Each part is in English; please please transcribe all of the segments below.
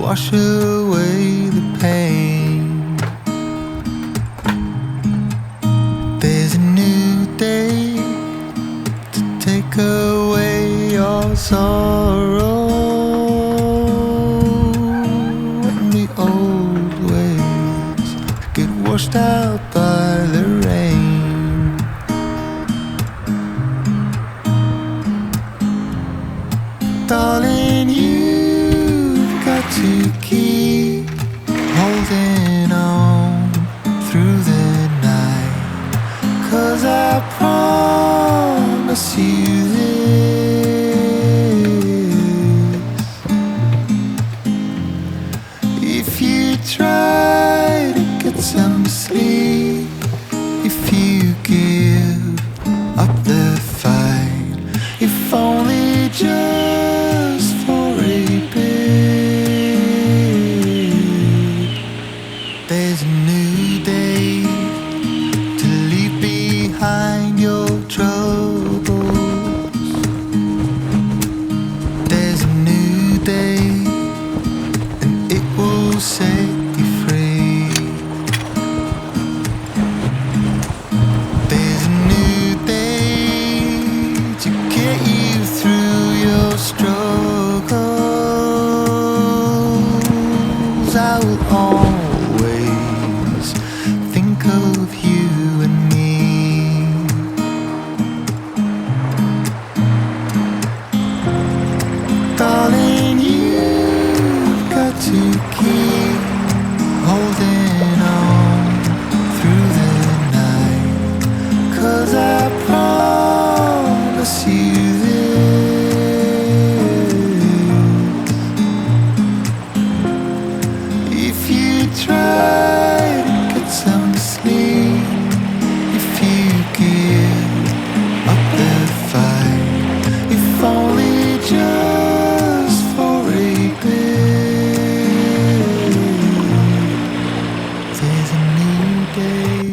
wash away the pain. There's a new day to take away your sorrow, and the old ways get washed out by the rain. Darling, you've got to keep holding on through the night, 'cause I promise you this: if you try to get some sleep, if you give up the fight, if only just for a bit, there's a new day to leave behind your troubles. There's a new day, and it will set you free. There's a new day to get you through your struggles. I will always think of you and me. Darling, you've got to keep holding on through the night, 'cause I promise you this: if you try to get some sleep, if you give up the fight, if only just for a bit, there's a new day,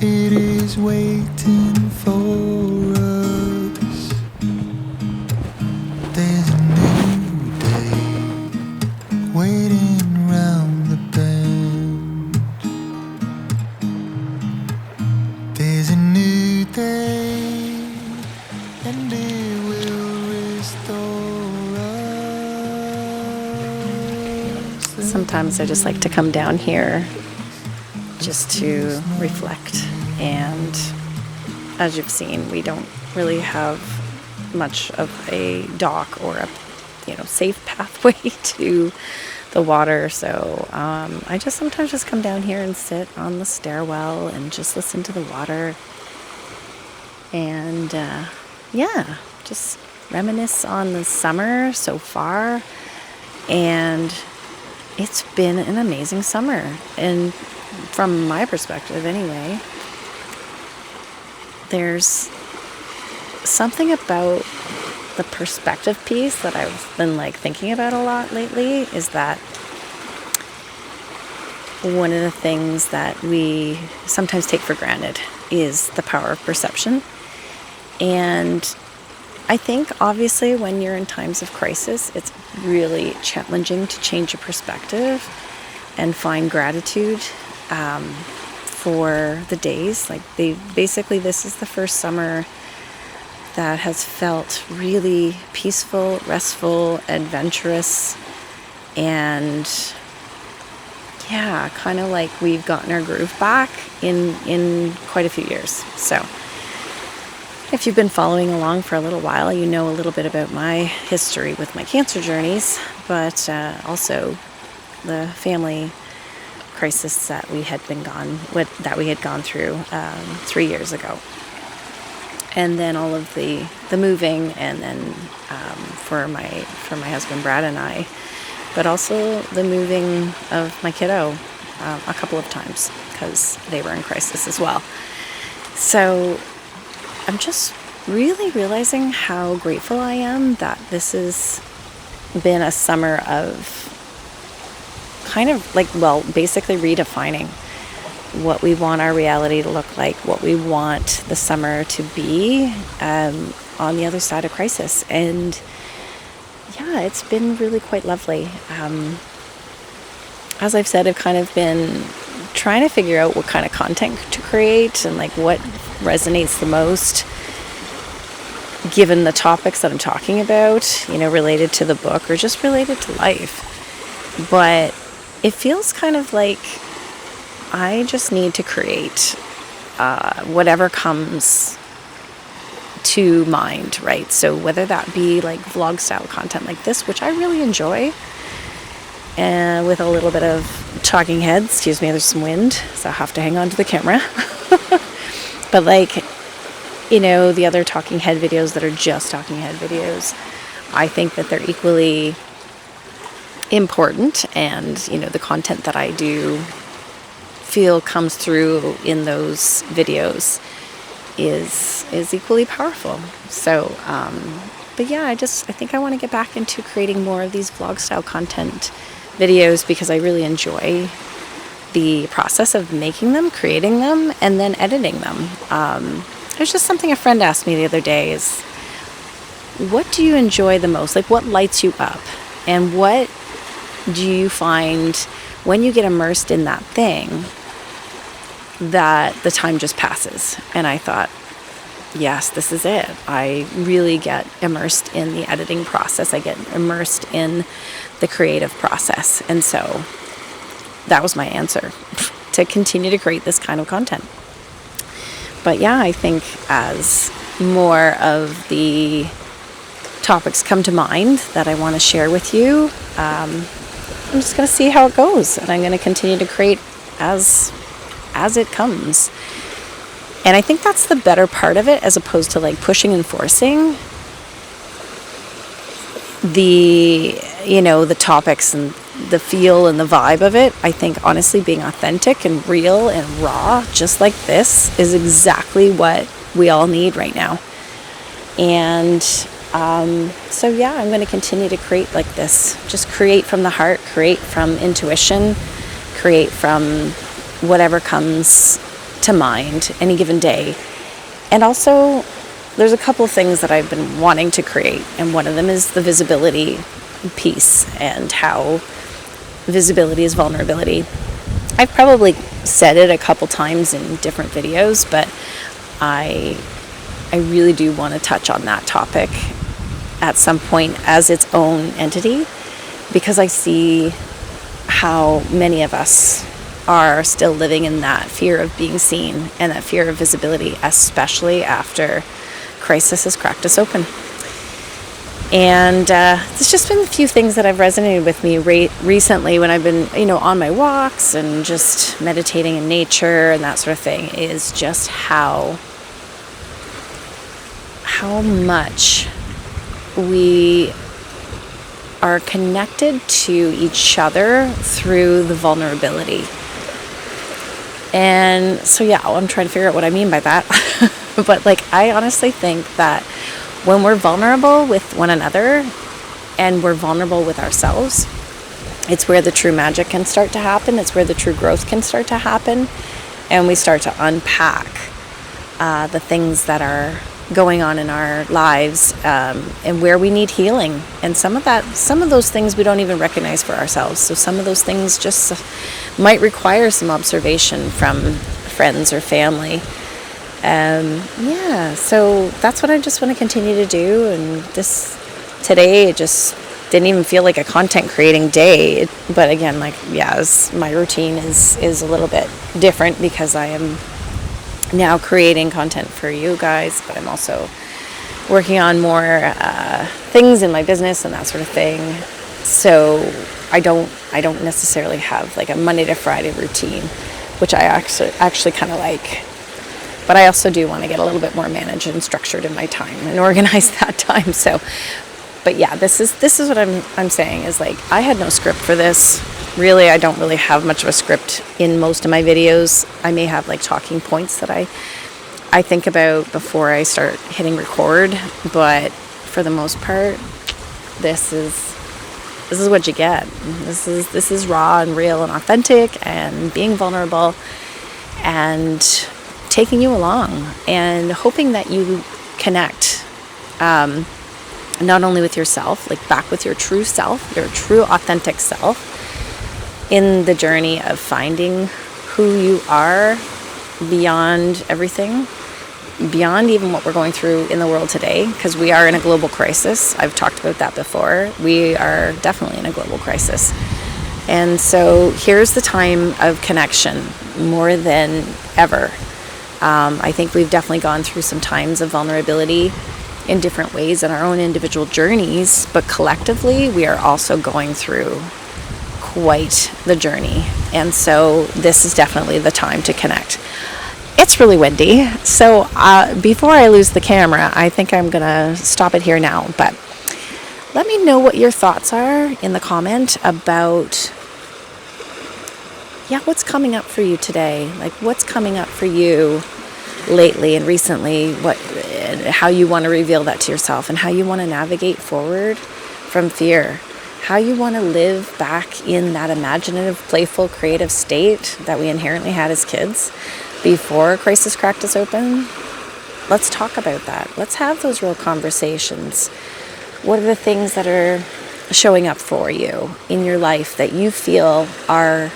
it is waiting for us. There's a new day waiting round the bend. There's a new day, and it will restore us. Sometimes I just like to come down here just to reflect. And as you've seen, we don't really have much of a dock or a safe pathway to the water. So I just sometimes just come down here and sit on the stairwell and just listen to the water. And just reminisce on the summer so far. And it's been an amazing summer. And from my perspective anyway, there's something about the perspective piece that I've been thinking about a lot lately, is that one of the things that we sometimes take for granted is the power of perception. And I think obviously when you're in times of crisis, it's really challenging to change your perspective and find gratitude for the days. Basically this is the first summer that has felt really peaceful, restful, adventurous, and kind of like we've gotten our groove back in quite a few years. So if you've been following along for a little while, you know a little bit about my history with my cancer journeys, but also the family crisis that we had gone through 3 years ago. And then all of the moving, and then for my husband Brad and I, but also the moving of my kiddo a couple of times because they were in crisis as well. So I'm just really realizing how grateful I am that this has been a summer of kind of basically redefining what we want our reality to look like, what we want the summer to be on the other side of crisis. And yeah, it's been really quite lovely. As I've said, I've kind of been trying to figure out what kind of content to create and like what resonates the most given the topics that I'm talking about, related to the book or just related to life. But it feels kind of like I just need to create whatever comes to mind, right? So whether that be like vlog style content like this, which I really enjoy, and with a little bit of talking heads, excuse me, there's some wind, so I have to hang on to the camera. But like, the other talking head videos that are just talking head videos, I think that they're equally important, and the content that I do feel comes through in those videos is equally powerful. So but yeah, I think I want to get back into creating more of these vlog style content videos because I really enjoy the process of making them, creating them, and then editing them. There's just something a friend asked me the other day is, what do you enjoy the most? Like, what lights you up? And what do you find when you get immersed in that thing that the time just passes? And I thought, yes, this is it. I really get immersed in the editing process. I get immersed in the creative process. And so that was my answer, to continue to create this kind of content. But yeah, I think as more of the topics come to mind that I want to share with you, I'm just going to see how it goes. And I'm going to continue to create as it comes. And I think that's the better part of it, as opposed to like pushing and forcing the topics and the feel and the vibe of it. I think honestly being authentic and real and raw, just like this, is exactly what we all need right now. And so yeah, I'm going to continue to create like this. Just create from the heart, create from intuition, create from whatever comes to mind any given day. And also, there's a couple of things that I've been wanting to create, and one of them is the visibility piece and how visibility is vulnerability. I've probably said it a couple times in different videos, but I really do want to touch on that topic at some point as its own entity, because I see how many of us are still living in that fear of being seen and that fear of visibility, especially after crisis has cracked us open. And there's just been a few things that have resonated with me recently when I've been, on my walks and just meditating in nature and that sort of thing, is just how much we are connected to each other through the vulnerability. And so yeah, I'm trying to figure out what I mean by that. But like, I honestly think that when we're vulnerable with one another and we're vulnerable with ourselves, it's where the true magic can start to happen. It's where the true growth can start to happen. And we start to unpack the things that are going on in our lives, and where we need healing. And some of those things we don't even recognize for ourselves. So some of those things just might require some observation from friends or family. So that's what I just want to continue to do. And today, it just didn't even feel like a content creating day. But again, my routine is a little bit different because I am now creating content for you guys, but I'm also working on more things in my business and that sort of thing. So I don't necessarily have like a Monday to Friday routine, which I actually kind of like. But I also do want to get a little bit more managed and structured in my time and organize that time. So, but yeah, this is what I'm saying is like, I had no script for this. Really, I don't really have much of a script in most of my videos. I may have like talking points that I think about before I start hitting record, but for the most part, this is what you get. This is raw and real and authentic and being vulnerable and taking you along and hoping that you connect. not only with yourself, like back with your true self, your true authentic self, in the journey of finding who you are beyond everything, beyond even what we're going through in the world today, because we are in a global crisis. I've talked about that before. We are definitely in a global crisis. And so here's the time of connection more than ever. I think we've definitely gone through some times of vulnerability in different ways in our own individual journeys, but collectively we are also going through quite the journey. And so this is definitely the time to connect. It's really windy, so before I lose the camera, I think I'm gonna stop it here now, but let me know what your thoughts are in the comment about what's coming up for you today. Like, what's coming up for you lately and recently, how you want to reveal that to yourself, and how you want to navigate forward from fear, how you want to live back in that imaginative, playful, creative state that we inherently had as kids before crisis cracked us open. Let's talk about that. Let's have those real conversations. What are the things that are showing up for you in your life that you feel are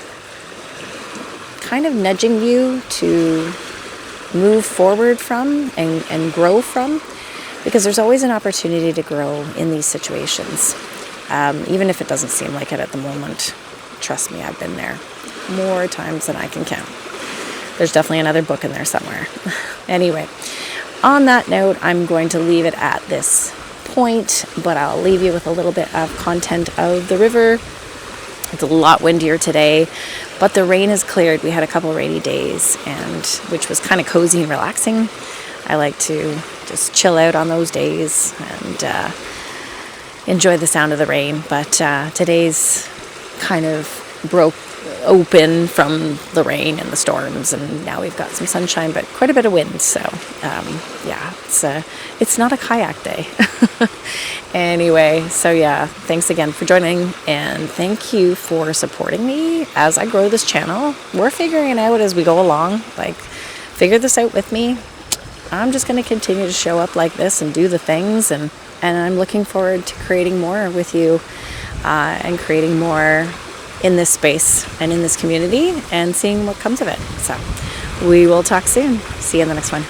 kind of nudging you to move forward from and grow from? Because there's always an opportunity to grow in these situations, even if it doesn't seem like it at the moment. Trust me, I've been there more times than I can count. There's definitely another book in there somewhere. Anyway, on that note, I'm going to leave it at this point, but I'll leave you with a little bit of content of the river. It's a lot windier today, but the rain has cleared. We had a couple rainy days, and which was kind of cozy and relaxing. I like to just chill out on those days and enjoy the sound of the rain. But today's kind of broke open from the rain and the storms, and now we've got some sunshine, but quite a bit of wind. So it's not a kayak day. Anyway, so thanks again for joining, and thank you for supporting me as I grow this channel. We're figuring it out as we go along. Like, figure this out with me. I'm just going to continue to show up like this and do the things, and I'm looking forward to creating more with you and creating more in this space and in this community and seeing what comes of it. So we will talk soon. See you in the next one.